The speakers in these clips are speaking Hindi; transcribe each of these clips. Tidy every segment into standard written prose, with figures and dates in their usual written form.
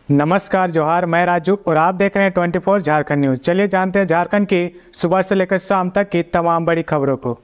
नमस्कार जोहार, मैं राजू और आप देख रहे हैं 24 झारखंड न्यूज। चलिए जानते हैं झारखंड की सुबह से लेकर शाम तक की तमाम बड़ी खबरों को।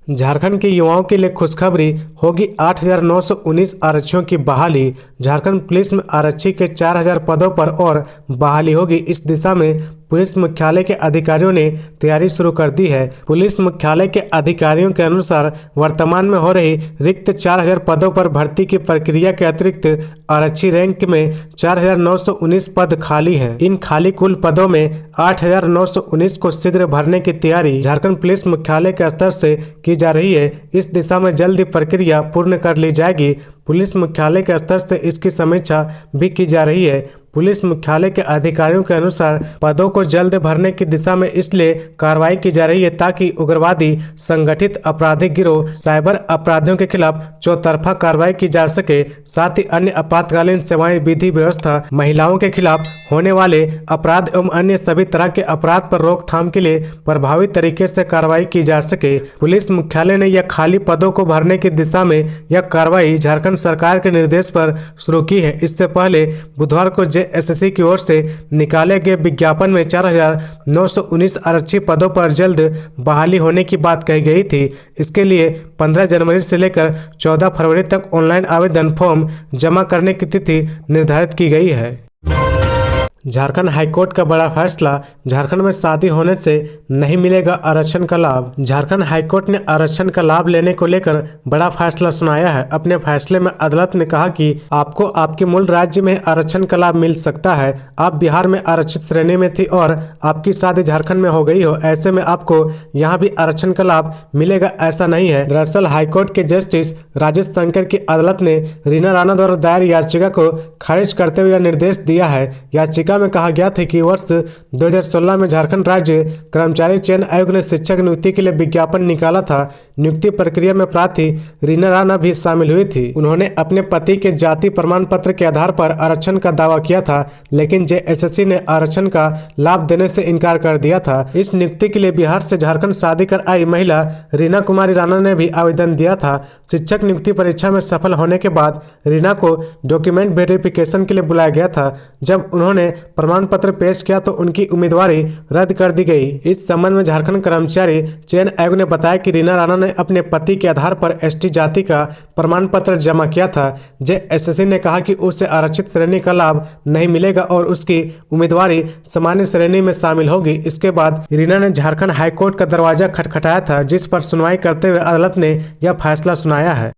झारखंड के युवाओं के लिए खुशखबरी होगी। 8,919 आरक्षियों की बहाली। झारखंड पुलिस में आरक्षी के 4,000 पदों पर और बहाली होगी। इस दिशा में पुलिस मुख्यालय के अधिकारियों ने तैयारी शुरू कर दी है। पुलिस मुख्यालय के अधिकारियों के अनुसार वर्तमान में हो रही रिक्त 4,000 पदों पर भर्ती की प्रक्रिया के अतिरिक्त आरक्षी रैंक में 4,919 पद खाली हैं। इन खाली कुल पदों में 8,919 को शीघ्र भरने की तैयारी झारखंड पुलिस मुख्यालय के स्तर से की जा रही है। इस दिशा में जल्द ही प्रक्रिया पूर्ण कर ली जाएगी। पुलिस मुख्यालय के स्तर से इसकी समीक्षा भी की जा रही है। पुलिस मुख्यालय के अधिकारियों के अनुसार पदों को जल्द भरने की दिशा में इसलिए कार्रवाई की जा रही है ताकि उग्रवादी, संगठित आपराधिक गिरोह, साइबर अपराधियों के खिलाफ चौतरफा कार्रवाई की जा सके। साथ ही अन्य आपातकालीन सेवाएं, विधि व्यवस्था, महिलाओं के खिलाफ होने वाले अपराध एवं अन्य सभी तरह के अपराध पर रोकथाम के लिए प्रभावी तरीके से कार्रवाई की जा सके। पुलिस मुख्यालय ने यह खाली पदों को भरने की दिशा में यह कार्रवाई झारखंड सरकार के निर्देश पर शुरू की है। इससे पहले बुधवार को एसएससी की ओर से निकाले गए विज्ञापन में 4,919 आरक्षी पदों पर जल्द बहाली होने की बात कही गई थी। इसके लिए 15 जनवरी से लेकर 14 फरवरी तक ऑनलाइन आवेदन फॉर्म जमा करने की तिथि निर्धारित की गई है। झारखंड हाईकोर्ट का बड़ा फैसला। झारखंड में शादी होने से नहीं मिलेगा आरक्षण का लाभ। झारखंड हाईकोर्ट ने आरक्षण का लाभ लेने को लेकर बड़ा फैसला सुनाया है। अपने फैसले में अदालत ने कहा कि आपको आपके मूल राज्य में आरक्षण का लाभ मिल सकता है। आप बिहार में आरक्षित श्रेणी में थी और आपकी शादी झारखंड में हो गई हो, ऐसे में आपको यहाँ भी आरक्षण का लाभ मिलेगा, ऐसा नहीं है। दरअसल हाईकोर्ट के जस्टिस राजेश शंकर की अदालत ने रीना राणा द्वारा दायर याचिका को खारिज करते हुए निर्देश दिया है। याचिका में कहा गया था कि वर्ष 2016 में झारखंड राज्य कर्मचारी चयन आयोग ने शिक्षक नियुक्ति के लिए विज्ञापन निकाला था। नियुक्ति प्रक्रिया में प्रार्थी रीना राणा भी शामिल हुई थी। उन्होंने अपने पति के जाति प्रमाण पत्र के आधार पर आरक्षण का दावा किया था, लेकिन जेएसएससी ने आरक्षण का लाभ देने से इनकार कर दिया था। इस नियुक्ति के लिए बिहार से झारखंड शादी कर आई महिला रीना कुमारी राणा ने भी आवेदन दिया था। शिक्षक नियुक्ति परीक्षा में सफल होने के बाद रीना को डॉक्यूमेंट वेरिफिकेशन के लिए बुलाया गया था। जब उन्होंने प्रमाण पत्र पेश किया तो उनकी उम्मीदवारी रद्द कर दी गई। इस संबंध में झारखंड कर्मचारी चयन आयोग ने बताया कि रीना राणा ने अपने पति के आधार पर एसटी जाति का प्रमाण पत्र जमा किया था। जेएसएससी ने कहा कि उसे आरक्षित श्रेणी का लाभ नहीं मिलेगा और उसकी उम्मीदवारी सामान्य श्रेणी में शामिल होगी। इसके बाद रीना ने झारखंड हाईकोर्ट का दरवाजा खटखटाया था, जिस पर सुनवाई करते हुए अदालत ने यह फैसला सुनाया है।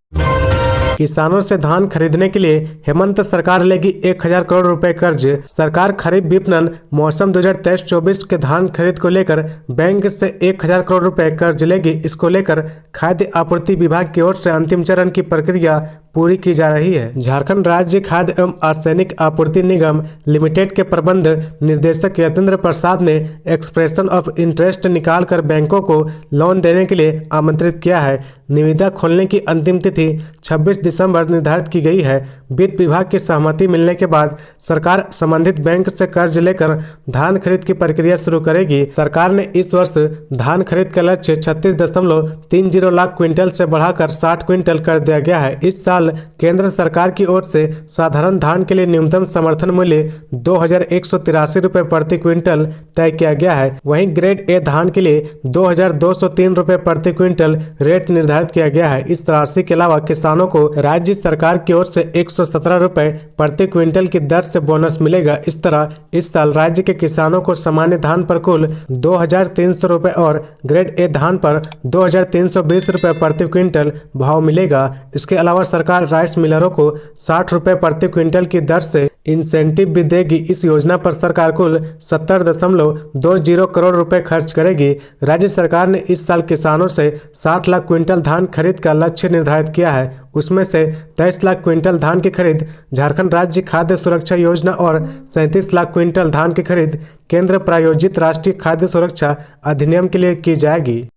किसानों से धान खरीदने के लिए हेमंत सरकार लेगी 1,000 करोड़ रुपए कर्ज। सरकार खरीफ विपणन मौसम 2023-24 के धान खरीद को लेकर बैंक से 1,000 करोड़ रुपए कर्ज लेगी। इसको लेकर खाद्य आपूर्ति विभाग की ओर से अंतिम चरण की प्रक्रिया पूरी की जा रही है। झारखंड राज्य खाद्य एवं आर्सेनिक आपूर्ति निगम लिमिटेड के प्रबंध निदेशक यतेंद्र प्रसाद ने एक्सप्रेशन ऑफ इंटरेस्ट निकालकर बैंकों को लोन देने के लिए आमंत्रित किया है। निविदा खोलने की अंतिम तिथि 26 दिसंबर निर्धारित की गई है। वित्त विभाग की सहमति मिलने के बाद सरकार संबंधित बैंक से कर्ज लेकर धान खरीद की प्रक्रिया शुरू करेगी। सरकार ने इस वर्ष धान खरीद का लक्ष्य 36.30 लाख क्विंटल से बढ़ाकर 60 क्विंटल कर दिया गया है। इस साल केंद्र सरकार की ओर से साधारण धान के लिए न्यूनतम समर्थन मूल्य 2,183 रुपए प्रति क्विंटल तय किया गया है। वहीं ग्रेड ए धान के लिए 2,203 रुपए प्रति क्विंटल रेट निर्धारित किया गया है। इस राशि के अलावा किसानों को राज्य सरकार की ओर से 117 रुपए प्रति क्विंटल की दर से बोनस मिलेगा। इस तरह इस साल राज्य के किसानों को सामान्य धान पर कुल 2,300 रुपए और ग्रेड ए धान पर 2,320 रुपए प्रति क्विंटल भाव मिलेगा। इसके अलावा सरकार राइस मिलरों को 60 रुपए प्रति क्विंटल की दर से इंसेंटिव भी देगी। इस योजना पर सरकार कुल 70.20 करोड़ रुपए खर्च करेगी। राज्य सरकार ने इस साल किसानों से 60 लाख क्विंटल धान खरीद का लक्ष्य निर्धारित किया है। उसमें से 23 लाख क्विंटल धान की खरीद झारखंड राज्य खाद्य सुरक्षा योजना और 37 लाख क्विंटल धान की खरीद केंद्र प्रायोजित राष्ट्रीय खाद्य सुरक्षा अधिनियम के लिए की जाएगी।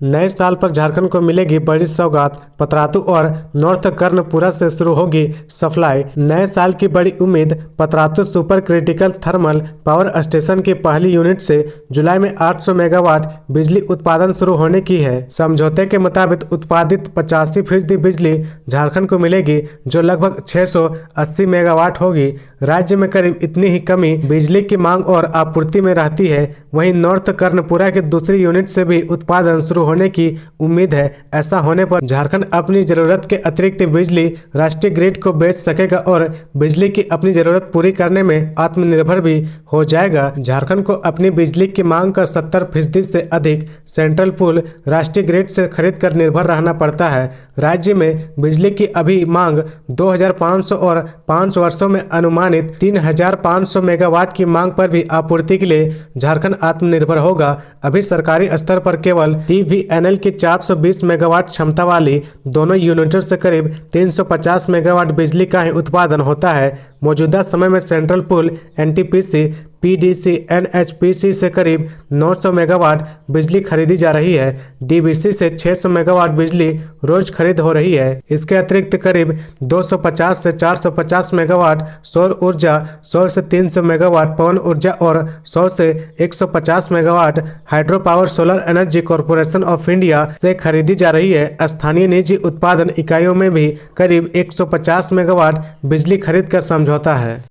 नए साल पर झारखंड को मिलेगी बड़ी सौगात, पतरातू और नॉर्थ कर्णपुरा से शुरू होगी सप्लाई। नए साल की बड़ी उम्मीद, Patratu super critical thermal power station की पहली यूनिट से जुलाई में 800 मेगावाट बिजली उत्पादन शुरू होने की है। समझौते के मुताबिक उत्पादित 85% बिजली झारखंड को मिलेगी, जो लगभग 680 मेगावाट होगी। राज्य में करीब इतनी ही कमी बिजली की मांग और आपूर्ति में रहती है। वहीं नॉर्थ कर्णपुरा की दूसरी यूनिट से भी उत्पादन शुरू होने की उम्मीद है। ऐसा होने पर झारखंड अपनी जरूरत के अतिरिक्त बिजली राष्ट्रीय ग्रिड को बेच सकेगा और बिजली की अपनी जरूरत पूरी करने में आत्मनिर्भर भी हो जाएगा। झारखंड को अपनी बिजली की मांग का 70% से अधिक सेंट्रल पूल राष्ट्रीय ग्रिड से खरीद कर निर्भर रहना पड़ता है। राज्य में बिजली की अभी मांग 2500 और 5 वर्षों में अनुमानित 3500 मेगावाट की मांग पर भी आपूर्ति के लिए झारखंड आत्मनिर्भर होगा। अभी सरकारी स्तर पर केवल TVNL की 420 मेगावाट क्षमता वाली दोनों यूनिटों से करीब 350 मेगावाट बिजली का ही उत्पादन होता है। मौजूदा समय में central pool NTPC, PDC, NHPC से करीब 900 मेगावाट बिजली खरीदी जा रही है। DVC से 600 मेगावाट बिजली रोज खरीद हो रही है। इसके अतिरिक्त करीब 250 से 450 मेगावाट सौर ऊर्जा, 100 से 300 मेगावाट पवन ऊर्जा और 100 से 150 megawatt hydro power solar energy corporation of India से खरीदी जा रही है। स्थानीय निजी उत्पादन इकाइयों में भी करीब 150 मेगावाट बिजली खरीद का समझौता है।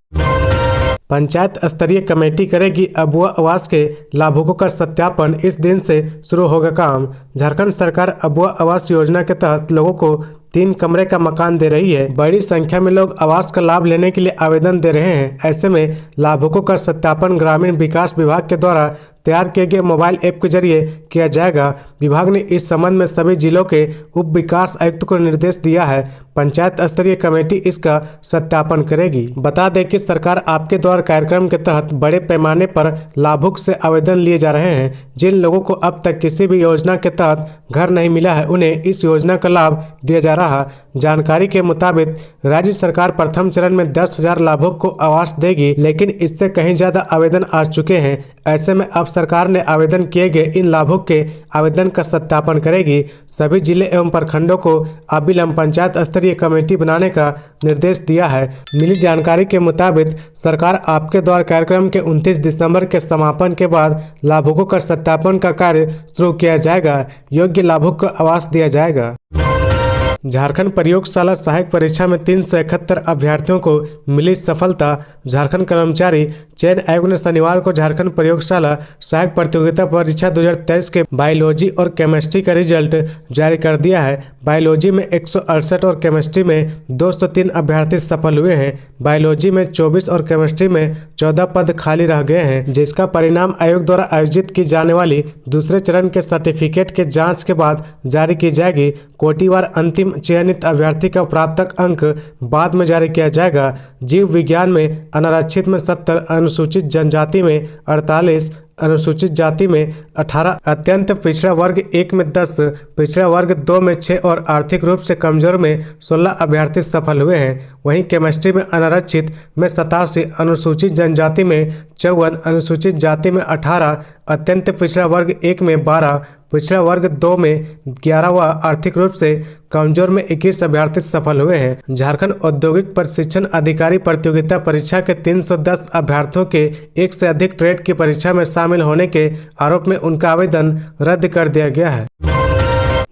पंचायत स्तरीय कमेटी करेगी अबुआ आवास के लाभुकों का सत्यापन। इस दिन से शुरू होगा काम। झारखंड सरकार अबुआ आवास योजना के तहत लोगों को 3 कमरे का मकान दे रही है। बड़ी संख्या में लोग आवास का लाभ लेने के लिए आवेदन दे रहे हैं। ऐसे में लाभुकों का सत्यापन ग्रामीण विकास विभाग के द्वारा तैयार किए गए मोबाइल ऐप के जरिए किया जाएगा। विभाग ने इस संबंध में सभी जिलों के उप विकास आयुक्त को निर्देश दिया है। पंचायत स्तरीय कमेटी इसका सत्यापन करेगी। बता दें कि सरकार आपके द्वार कार्यक्रम के तहत बड़े पैमाने पर लाभुक से आवेदन लिए जा रहे हैं। जिन लोगों को अब तक किसी भी योजना के तहत घर नहीं मिला है, उन्हें इस योजना का लाभ दिया जा रहा। जानकारी के मुताबिक राज्य सरकार प्रथम चरण में 10,000 लाभुक को आवास देगी, लेकिन इससे कहीं ज्यादा आवेदन आ चुके हैं। ऐसे में अब सरकार ने आवेदन किए गए इन लाभुक के आवेदन का सत्यापन करेगी। सभी जिले एवं प्रखंडों को अविलंब पंचायत स्तरीय कमेटी बनाने का निर्देश दिया है। मिली जानकारी के मुताबिक सरकार आपके द्वार कार्यक्रम के 29 दिसंबर के समापन के बाद लाभुकों का सत्यापन का कार्य शुरू किया जाएगा। योग्य लाभुक को आवास दिया जाएगा। झारखंड प्रयोगशाला सहायक परीक्षा में 371 अभ्यर्थियों को मिली सफलता। झारखंड कर्मचारी चयन आयोग ने शनिवार को झारखंड प्रयोगशाला सहायक प्रतियोगिता परीक्षा 2023 के बायोलॉजी और केमिस्ट्री का रिजल्ट जारी कर दिया है। बायोलॉजी में 168 और केमिस्ट्री में 203 अभ्यर्थी सफल हुए हैं। बायोलॉजी में 24 और केमिस्ट्री में 14 पद खाली रह गए हैं, जिसका परिणाम आयोग द्वारा आयोजित की जाने वाली दूसरे चरण के सर्टिफिकेट के जांच के बाद जारी की जाएगी। कोटिवार अंतिम चयनित अभ्यर्थी का प्राप्त अंक बाद में जारी किया जाएगा। जीव विज्ञान में अनारक्षित में 70, अनुसूचित जनजाति में 48, अनुसूचित जाति में 18, अत्यंत पिछड़ा वर्ग 1 में 10, पिछड़ा वर्ग 2 में 6 और आर्थिक रूप से कमजोर में 16 अभ्यर्थी सफल हुए हैं। वहीं केमिस्ट्री में अनारक्षित में 87, अनुसूचित जनजाति में 54, अनुसूचित जाति में 18, अत्यंत पिछड़ा वर्ग 1 में 12, पिछड़ा वर्ग 2 में 11 व आर्थिक रूप से कमजोर में 21 अभ्यर्थी सफल हुए हैं। झारखंड औद्योगिक प्रशिक्षण अधिकारी प्रतियोगिता परीक्षा के 310 अभ्यर्थियों के एक से अधिक ट्रेड की परीक्षा में शामिल होने के आरोप में उनका आवेदन रद्द कर दिया गया है।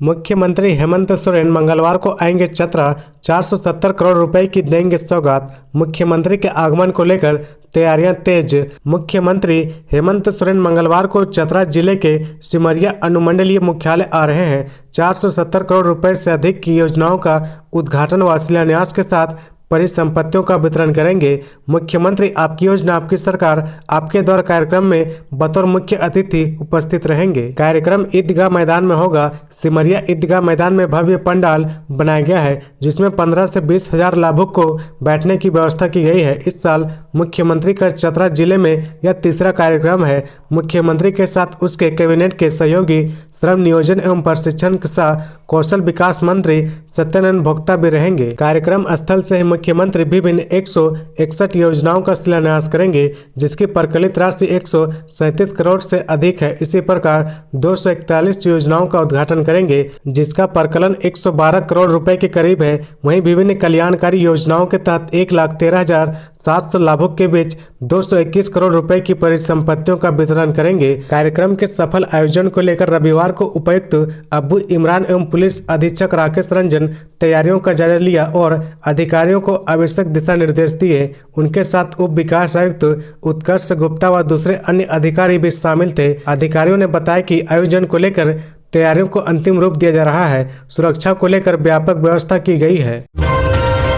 मुख्यमंत्री हेमंत सोरेन मंगलवार को आएंगे चतरा। 470 करोड़ रुपए की देंगे सौगात। मुख्यमंत्री के आगमन को लेकर तैयारियां तेज। मुख्यमंत्री हेमंत सोरेन मंगलवार को चतरा जिले के सिमरिया अनुमंडलीय मुख्यालय आ रहे हैं। 470 करोड़ रुपए से अधिक की योजनाओं का उद्घाटन व शिलान्यास के साथ परिसंपत्तियों का वितरण करेंगे। मुख्यमंत्री आपकी योजना आपकी सरकार आपके द्वार कार्यक्रम में बतौर मुख्य अतिथि उपस्थित रहेंगे। कार्यक्रम ईदगाह मैदान में होगा। सिमरिया ईदगाह मैदान में भव्य पंडाल बनाया गया है, जिसमें 15 से 20 हजार लाभुक को बैठने की व्यवस्था की गई है। इस साल मुख्यमंत्री का चतरा जिले में यह तीसरा कार्यक्रम है। मुख्यमंत्री के साथ उसके कैबिनेट के सहयोगी श्रम नियोजन एवं प्रशिक्षण सह कौशल विकास मंत्री सत्यानंद भोक्ता भी रहेंगे। कार्यक्रम स्थल से ही मुख्यमंत्री विभिन्न 161 योजनाओं का शिलान्यास करेंगे, जिसकी प्रकलित राशि 137 करोड़ से अधिक है। इसी प्रकार 241 योजनाओं का उद्घाटन करेंगे, जिसका प्रकलन 112 करोड़ रुपए के करीब है। वहीं विभिन्न कल्याणकारी योजनाओं के तहत 1,13,700 लाभुक के बीच 221 करोड़ रुपए की परिसंपत्तियों का वितरण करेंगे। कार्यक्रम के सफल आयोजन को लेकर रविवार को उपायुक्त अब्बू इमरान एवं पुलिस अधीक्षक राकेश रंजन तैयारियों का जायजा लिया और अधिकारियों को आवश्यक दिशा निर्देश दिए। उनके साथ उप विकास आयुक्त उत्कर्ष गुप्ता व दूसरे अन्य अधिकारी भी शामिल थे। अधिकारियों ने बताया कि आयोजन को लेकर तैयारियों को अंतिम रूप दिया जा रहा है। सुरक्षा को लेकर व्यापक व्यवस्था की गई है।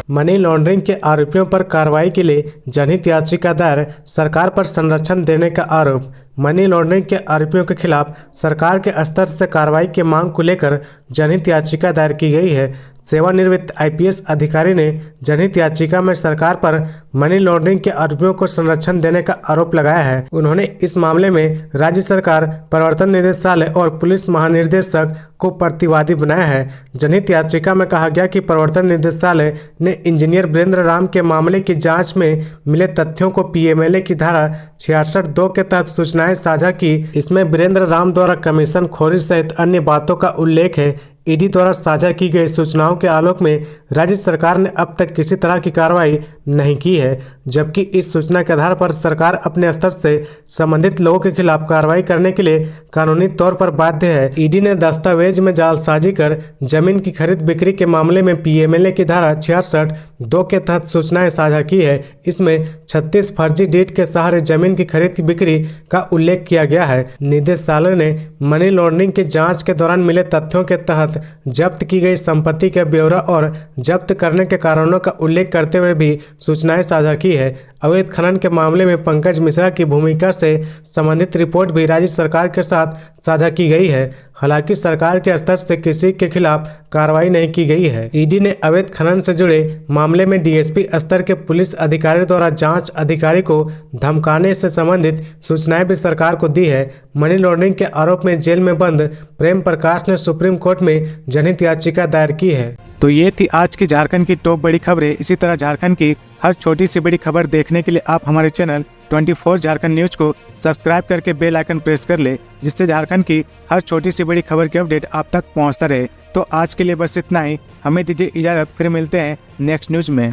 मनी लॉन्ड्रिंग के आरोपियों पर कार्रवाई के लिए जनहित याचिका दायर, सरकार पर संरक्षण देने का आरोप। मनी लॉन्ड्रिंग के आरोपियों के खिलाफ सरकार के स्तर से कार्रवाई की मांग को लेकर जनहित याचिका दायर की गई है। सेवानिवृत्त IPS अधिकारी ने जनहित याचिका में सरकार पर मनी लॉन्ड्रिंग के आरोपियों को संरक्षण देने का आरोप लगाया है। उन्होंने इस मामले में राज्य सरकार, प्रवर्तन निदेशालय और पुलिस महानिदेशक को प्रतिवादी बनाया है। जनहित याचिका में कहा गया कि प्रवर्तन निदेशालय ने इंजीनियर वीरेंद्र राम के मामले की जांच में मिले तथ्यों को PMLA की धारा 66(2) के तहत सूचनाएं साझा की। इसमें वीरेंद्र राम द्वारा कमीशन खोरी सहित अन्य बातों का उल्लेख है। ईडी द्वारा साझा की गई सूचनाओं के आलोक में राज्य सरकार ने अब तक किसी तरह की कार्रवाई नहीं की है, जबकि इस सूचना के आधार पर सरकार अपने स्तर से संबंधित लोगों के खिलाफ कार्रवाई करने के लिए कानूनी तौर पर बाध्य है। ईडी ने दस्तावेज में जालसाजी कर जमीन की खरीद बिक्री के मामले में PMLA की धारा 66(2) के तहत सूचनाएं साझा की है। इसमें 36 फर्जी डीड के सहारे जमीन की खरीद बिक्री का उल्लेख किया गया है। निदेशालय ने मनी लॉन्ड्रिंग की जाँच के दौरान मिले तथ्यों के तहत जब्त की गई संपत्ति का ब्यौरा और जब्त करने के कारणों का उल्लेख करते हुए भी सूचनाएं साझा की है। अवैध खनन के मामले में पंकज मिश्रा की भूमिका से संबंधित रिपोर्ट भी राज्य सरकार के साथ साझा की गई है। हालांकि सरकार के स्तर से किसी के खिलाफ कार्रवाई नहीं की गई है। ईडी ने अवैध खनन से जुड़े मामले में DSP स्तर के पुलिस अधिकारी द्वारा जांच अधिकारी को धमकाने से संबंधित सूचनाएं भी सरकार को दी है। मनी लॉन्ड्रिंग के आरोप में जेल में बंद प्रेम प्रकाश ने सुप्रीम कोर्ट में जनहित याचिका दायर की है। तो ये थी आज की झारखंड की टॉप बड़ी खबरें। इसी तरह झारखंड की हर छोटी सी बड़ी खबर देखने के लिए आप हमारे चैनल 24 झारखंड न्यूज को सब्सक्राइब करके बेल आइकन प्रेस कर ले, जिससे झारखंड की हर छोटी सी बड़ी खबर की अपडेट आप तक पहुंचता रहे। तो आज के लिए बस इतना ही। हमें दीजिए इजाजत, फिर मिलते हैं नेक्स्ट न्यूज में।